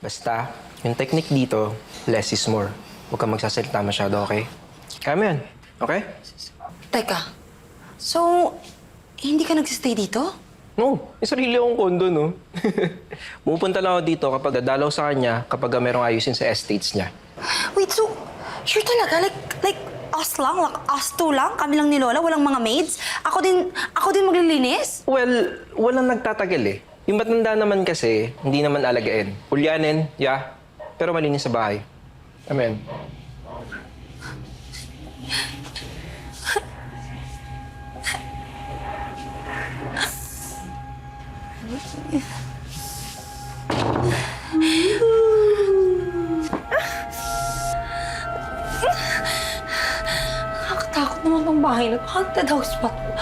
Basta, yung technique dito, less is more. Huwag kang magsasalita masyado, okay? Kaya mo yan, okay? Teka, so, hindi ka nagsistay dito? No, may sarili akong kondo, no? Pumupunta lang ako dito kapag dadalaw sa kanya kapag merong ayusin sa estates niya. Wait, so, sure talaga? Like, us lang? Like, us two lang? Kami lang ni Lola? Walang mga maids? Ako din maglilinis? Well, walang nagtatagal eh. Yung matanda naman kasi, hindi naman alagain. Ulyanin, yeah. Pero malinis sa bahay. Amen. Nakakatakot naman tong bahay na. Haunted house pa to.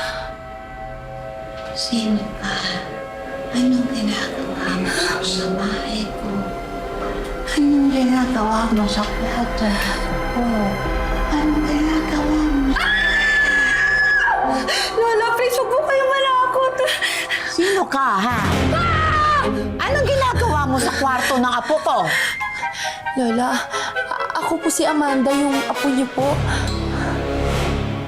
Sino ka? Anong ginagawa mo sa bahay ko? Anong ginagawa mo sa kwarto ko? Anong ginagawa mo? Lola, please, huwag po kayong malakot. Sino ka, ha? Anong ginagawa mo sa kwarto ng apo ko? Lola, ako po si Amanda, yung apo niyo po.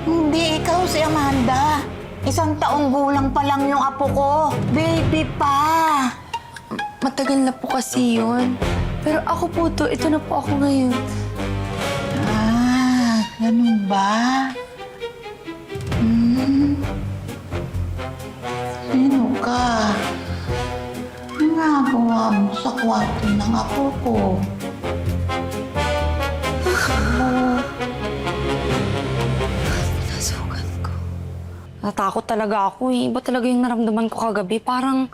Hindi ikaw si Amanda. 1 taong gulang pa lang yung apo ko. Baby pa. Matagal na po kasi yun. Pero ako po to, ito na po ako ngayon. Ah, ganun ba? Sino ka? Ang nagawa mo sa kwarto ng apo ko? Nasugat ko. Natakot talaga ako eh. Iba talaga yung naramdaman ko kagabi. Parang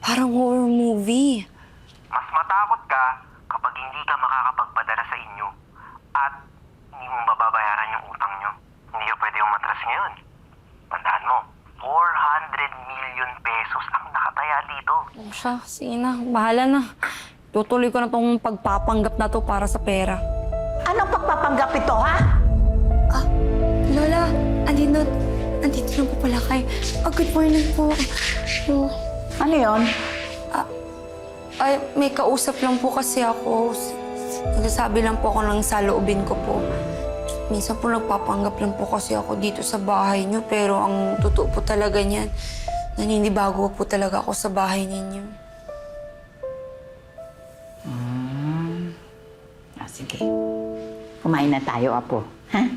horror movie. Mas matakot ka kapag hindi ka makakapagpadala sa inyo at hindi mo babayaran yung utang nyo. Hindi ka pwede umatras ngayon. Tandaan mo, 400 million pesos ang nakataya dito. Oh, siya, sige na. Bahala na. Tutuloy ko na tong pagpapanggap na to para sa pera. Anong pagpapanggap ito, ha? Ah, Lola, andito na po pala kayo. Oh, good morning po. Oh, Ano yon? ay, may kausap lang po kasi ako. Nagsasabi lang po ako ng saloobin ko po. Minsan po nagpapanggap lang po kasi ako dito sa bahay niyo. Pero ang totoo po talaga niyan, naninibago po talaga ako sa bahay ninyo. Sige. Kumain na tayo, apo. Ha?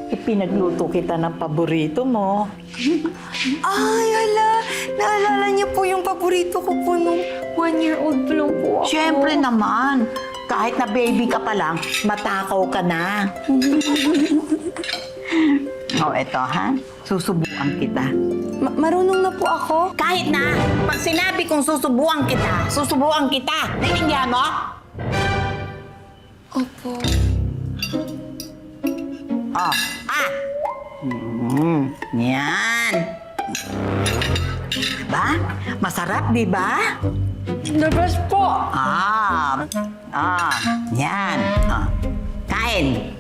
Ipinagluto kita ng paborito mo. Ay, hala! Naalala niyo po yung paborito ko po nung 1-year-old pa lang po ako. Siyempre naman. Kahit na baby ka pa lang, matakaw ka na. Eto, ha? Susubuan kita. Marunong na po ako? Kahit na, pag sinabi kong susubuan kita, susubuan kita. Naintindihan mo? Opo. Yan. Diba? Masarap, diba? The best po! Yan. Kain.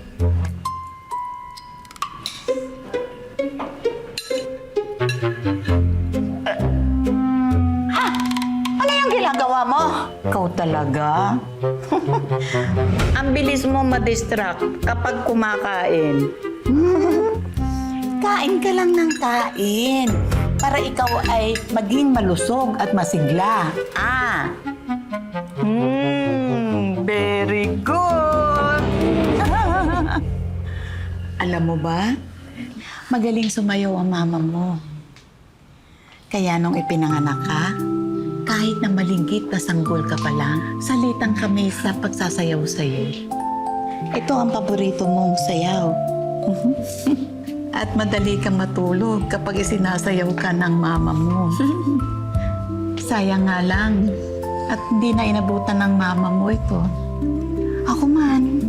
Ano yung ginagawa mo? Ikaw talaga. Ang bilis mo ma-distract kapag kumakain. Kain ka lang ng kain para ikaw ay maging malusog at masigla. Very good! Alam mo ba, magaling sumayaw ang mama mo. Kaya nung ipinanganak ka, kahit na malinggit na sanggol ka pa lang, salitang kami sa pagsasayaw sa'yo. Ito ang paborito mong sayaw. At madali kang matulog kapag isinasayaw ka ng mama mo. Sayang nga lang. At hindi na inabutan ng mama mo ito. Ako man,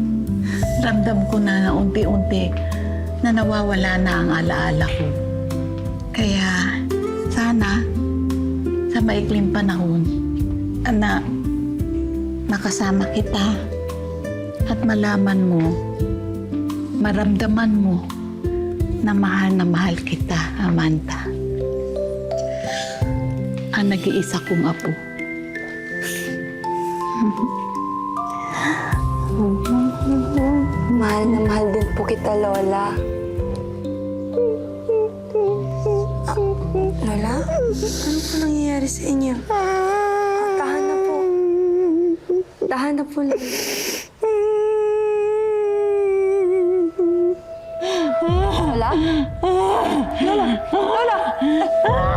ramdam ko na unti-unti na nawawala na ang alaala ko. Kaya sana sa maikling panahon, anak, makasama kita at malaman mo, maramdaman mo na mahal kita, Amanda. Ang nag-iisa kong apo. na mahal din po kita, Lola. Lola? Ano po nangyayari sa inyo? Tahan na po. Tahan na po, Lola. Lola? Lola! Lola!